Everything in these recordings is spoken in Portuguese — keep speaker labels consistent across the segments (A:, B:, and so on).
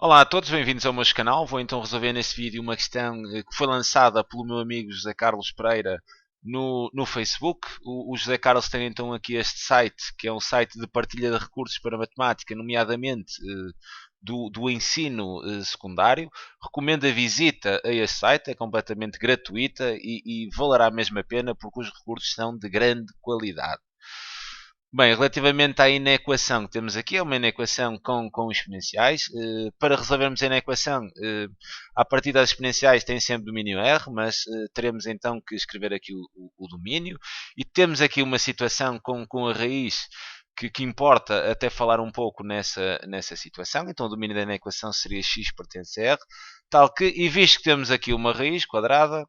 A: Olá a todos, bem-vindos ao meu canal. Vou então resolver neste vídeo uma questão que foi lançada pelo meu amigo José Carlos Pereira no Facebook. O José Carlos tem então aqui este site, que é um site de partilha de recursos para matemática, nomeadamente do ensino secundário. Recomendo a visita a este site, é completamente gratuita e valerá mesmo a pena porque os recursos são de grande qualidade. Bem, relativamente à inequação que temos aqui, é uma inequação com exponenciais. Para resolvermos a inequação, a partir das exponenciais tem sempre domínio R, mas teremos então que escrever aqui o domínio. E temos aqui uma situação com a raiz que importa até falar um pouco nessa situação. Então o domínio da inequação seria x pertence a R, tal que, e visto que temos aqui uma raiz quadrada,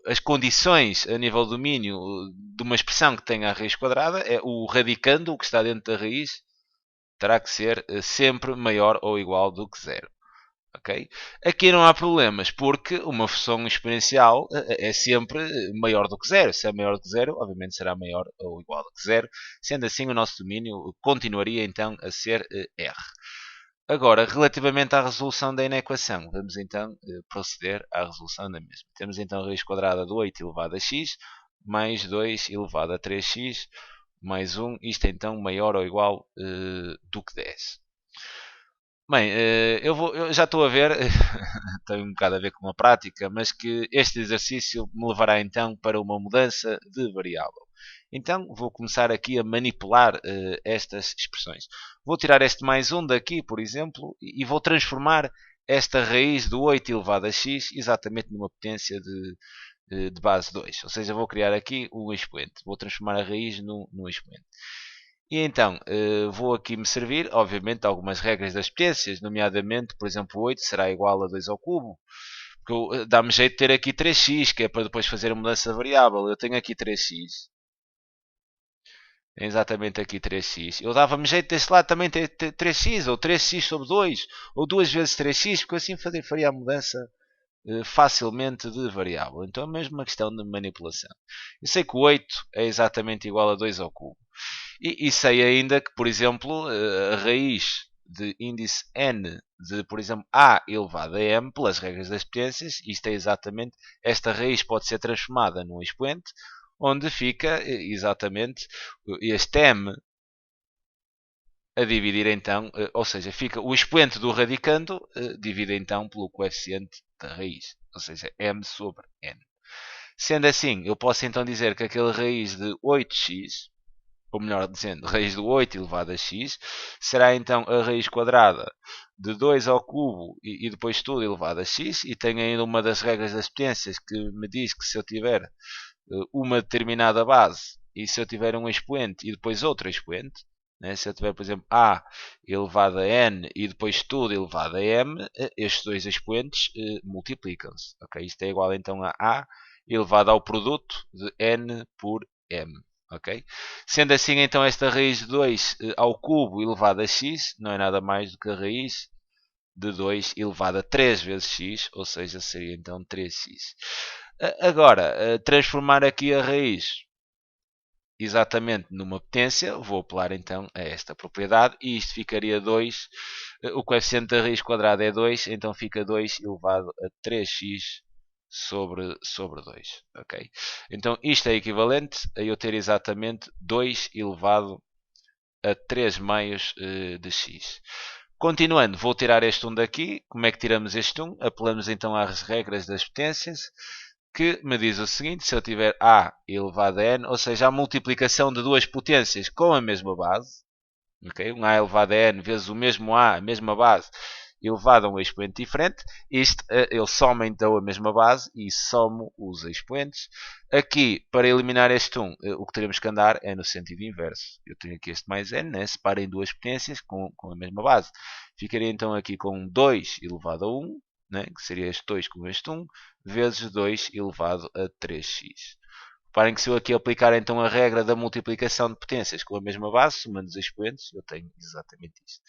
A: as condições a nível do domínio de uma expressão que tenha a raiz quadrada é o radicando, o que está dentro da raiz, terá que ser sempre maior ou igual do que zero. Okay? Aqui não há problemas, porque uma função exponencial é sempre maior do que zero. Se é maior do que zero, obviamente será maior ou igual do que zero. Sendo assim, o nosso domínio continuaria então a ser R. Agora, relativamente à resolução da inequação, vamos então proceder à resolução da mesma. Temos então a raiz quadrada de 8 elevado a x, mais 2 elevado a 3x, mais 1, isto é então maior ou igual do que 10. Bem, eu já estou a ver, tem um bocado a ver com a prática, mas que este exercício me levará então para uma mudança de variável. Então vou começar aqui a manipular estas expressões. Vou tirar este mais 1 daqui, por exemplo, e vou transformar esta raiz do 8 elevado a x exatamente numa potência de base 2. Ou seja, vou criar aqui um expoente. Vou transformar a raiz num expoente. E então, vou aqui me servir, obviamente, de algumas regras das potências, nomeadamente, por exemplo, 8 será igual a 2 ao cubo. Porque dá-me jeito de ter aqui 3x, que é para depois fazer a mudança de variável. Eu tenho aqui 3x. É exatamente aqui 3x. Eu dava-me jeito deste lado também ter 3x, ou 3x sobre 2, ou 2 vezes 3x, porque assim faria a mudança facilmente de variável. Então é mesmo uma questão de manipulação. Eu sei que o 8 é exatamente igual a 2 ao cubo. E sei ainda que, por exemplo, a raiz de índice n de, por exemplo, a elevado a m, pelas regras das potências, isto é exatamente, esta raiz pode ser transformada num expoente, onde fica exatamente este m a dividir então, ou seja, fica o expoente do radicando divide então pelo coeficiente da raiz, ou seja, m sobre n. Sendo assim, eu posso então dizer que aquele raiz de 8x, ou melhor dizendo, raiz do 8 elevado a x, será então a raiz quadrada de 2 ao cubo e depois tudo elevado a x, e tenho ainda uma das regras das potências que me diz que se eu tiver uma determinada base e se eu tiver um expoente e depois outro expoente, né? Se eu tiver, por exemplo, a elevado a n e depois tudo elevado a m, estes dois expoentes multiplicam-se. Okay? Isto é igual então a elevado ao produto de n por m. Okay? Sendo assim, então, esta raiz de 2 ao cubo elevado a x não é nada mais do que a raiz de 2 elevado a 3 vezes x, ou seja, seria então 3x. Agora, transformar aqui a raiz exatamente numa potência, vou apelar então a esta propriedade e isto ficaria 2, o coeficiente da raiz quadrada é 2, então fica 2 elevado a 3x sobre 2. Okay? Então isto é equivalente a eu ter exatamente 2 elevado a 3 meios de x. Continuando, vou tirar este 1 daqui. Como é que tiramos este 1? Apelamos então às regras das potências, que me diz o seguinte: se eu tiver a elevado a n, ou seja, a multiplicação de duas potências com a mesma base, okay? Um a elevado a n vezes o mesmo a mesma base, elevado a um expoente diferente, isto ele soma então a mesma base e somo os expoentes. Aqui, para eliminar este 1, o que teremos que andar é no sentido inverso. Eu tenho aqui este mais n, né? Separem duas potências com a mesma base. Ficaria então aqui com 2 elevado a 1, né? Que seria este 2 com este 1, vezes 2 elevado a 3x. Reparem que se eu aqui aplicar então a regra da multiplicação de potências com a mesma base, somando os expoentes, eu tenho exatamente isto.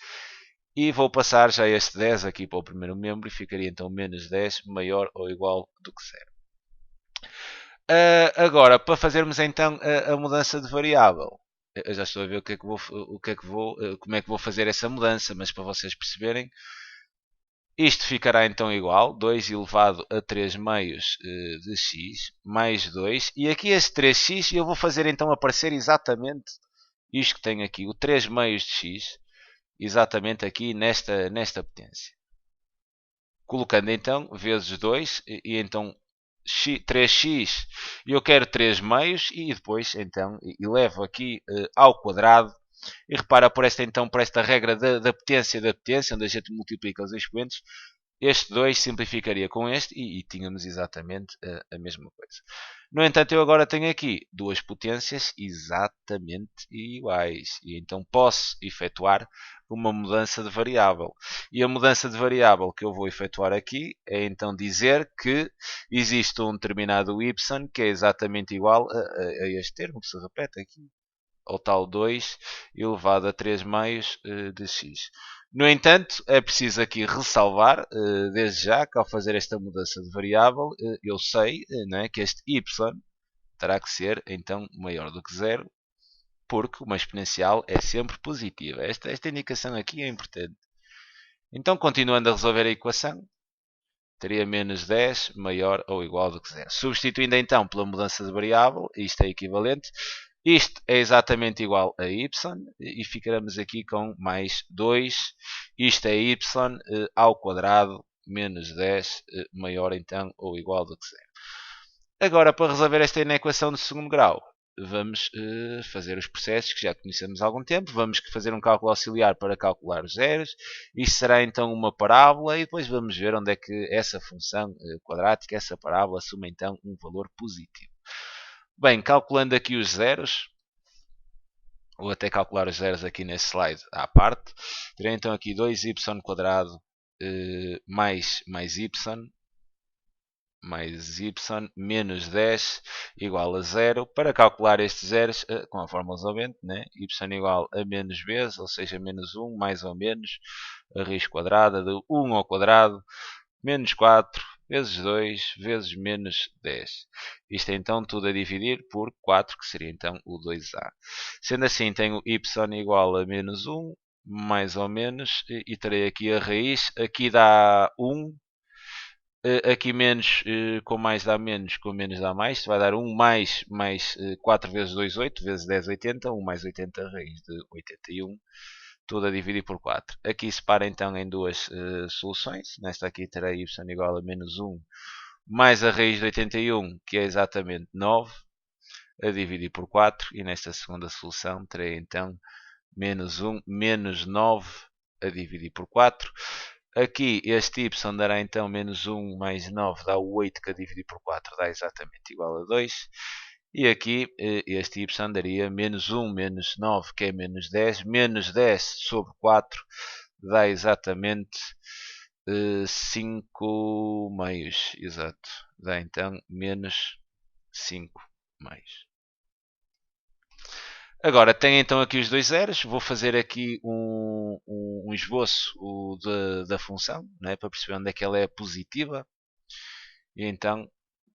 A: E vou passar já este 10 aqui para o primeiro membro e ficaria então menos 10 maior ou igual do que 0. Agora, para fazermos então a mudança de variável, eu já estou a ver como é que vou fazer essa mudança, mas para vocês perceberem, Isto ficará então igual, 2 elevado a 3 meios de x, mais 2. E aqui este 3x eu vou fazer então aparecer exatamente isto que tenho aqui, o 3 meios de x, exatamente aqui nesta potência. Colocando então vezes 2 e então 3x, eu quero 3 meios e depois então elevo aqui ao quadrado. E repara por esta regra da potência, onde a gente multiplica os expoentes, este 2 simplificaria com este e tínhamos exatamente a mesma coisa. No entanto, eu agora tenho aqui duas potências exatamente iguais. E então posso efetuar uma mudança de variável. E a mudança de variável que eu vou efetuar aqui é então dizer que existe um determinado y que é exatamente igual a este termo que se repete aqui, ao tal 2 elevado a 3 meios de x. No entanto, é preciso aqui ressalvar, desde já, que ao fazer esta mudança de variável, eu sei né, que este y terá que ser então maior do que zero, porque uma exponencial é sempre positiva. Esta indicação aqui é importante. Então, continuando a resolver a equação, teria menos 10 maior ou igual do que zero. Substituindo então pela mudança de variável, isto é equivalente, isto é exatamente igual a y e ficaremos aqui com mais 2. Isto é y ao quadrado menos 10 maior então ou igual do que zero. Agora, para resolver esta inequação de segundo grau, vamos fazer os processos que já conhecemos há algum tempo. Vamos fazer um cálculo auxiliar para calcular os zeros. Isto será então uma parábola e depois vamos ver onde é que essa função quadrática, essa parábola, assume então um valor positivo. Bem, calculando aqui os zeros, vou até calcular os zeros aqui nesse slide à parte, terei então aqui 2y quadrado mais y menos 10 igual a 0. Para calcular estes zeros com a fórmula resolvente, né? Y igual a menos b, ou seja, menos 1 mais ou menos a raiz quadrada de 1 ao quadrado menos 4 vezes 2 vezes menos 10. Isto é então tudo a dividir por 4, que seria então o 2a. Sendo assim, tenho y igual a menos 1, mais ou menos, e terei aqui a raiz. Aqui dá 1, aqui menos com mais dá menos, com menos dá mais. Isto vai dar 1 mais 4 vezes 2, 8, vezes 10, 80. 1 mais 80, raiz de 81. Tudo a dividir por 4. Aqui separa então em duas soluções. Nesta aqui terei y igual a menos 1 mais a raiz de 81, que é exatamente 9, a dividir por 4. E nesta segunda solução terei então menos 1 menos 9 a dividir por 4. Aqui este y dará então menos 1 mais 9 dá 8, que a dividir por 4 dá exatamente igual a 2. E aqui este y daria menos 1 menos 9, que é menos 10. Menos 10 sobre 4 dá exatamente 5 meios. Exato. Dá então menos 5 meios. Agora, tenho então aqui os dois zeros. Vou fazer aqui um esboço da função, né, para perceber onde é que ela é positiva. E então,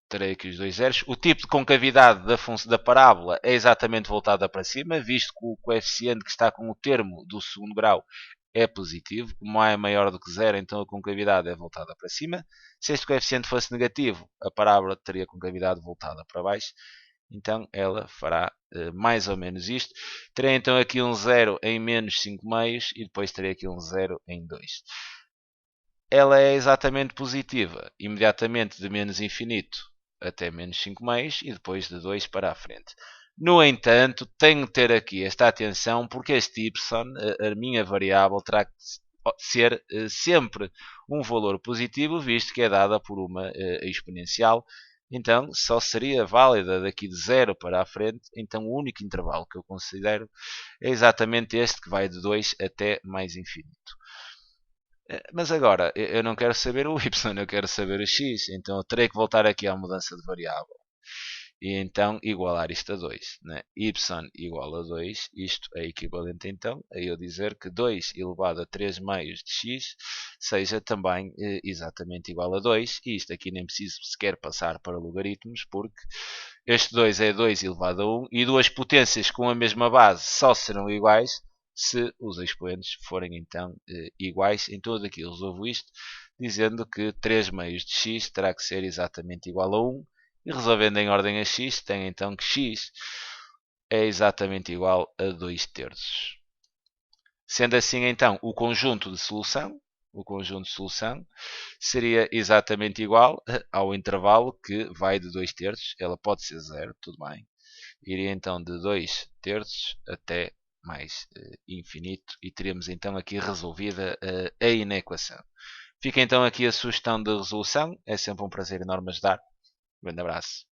A: terei aqui os dois zeros. O tipo de concavidade da parábola é exatamente voltada para cima, visto que o coeficiente que está com o termo do segundo grau é positivo. Como A é maior do que zero, então a concavidade é voltada para cima. Se este coeficiente fosse negativo, a parábola teria a concavidade voltada para baixo. Então ela fará mais ou menos isto. Terei então aqui um 0 em menos 5 meios e depois terei aqui um 0 em 2. Ela é exatamente positiva, imediatamente de menos infinito até menos 5 meios e depois de 2 para a frente. No entanto, tenho que ter aqui esta atenção porque este y, a minha variável, terá que ser sempre um valor positivo, visto que é dada por uma exponencial. Então, só seria válida daqui de 0 para a frente. Então, o único intervalo que eu considero é exatamente este, que vai de 2 até mais infinito. Mas agora, eu não quero saber o y, eu quero saber o x. Então, eu terei que voltar aqui à mudança de variável. E então igualar isto a 2. Né? Y igual a 2. Isto é equivalente então a eu dizer que 2 elevado a 3 meios de x seja também exatamente igual a 2. E isto aqui nem preciso sequer passar para logaritmos, porque este 2 é 2 elevado a 1. E duas potências com a mesma base só serão iguais se os expoentes forem então iguais em tudo aqui. Resolvo isto dizendo que 3 meios de x terá que ser exatamente igual a 1 e resolvendo em ordem a x, tem então que x é exatamente igual a 2 terços. Sendo assim, então, o conjunto de solução seria exatamente igual ao intervalo que vai de 2 terços. Ela pode ser zero, tudo bem. Iria então de 2 terços até mais infinito e teremos então aqui resolvida a inequação. Fica então aqui a sugestão de resolução. É sempre um prazer enorme ajudar. Um grande abraço.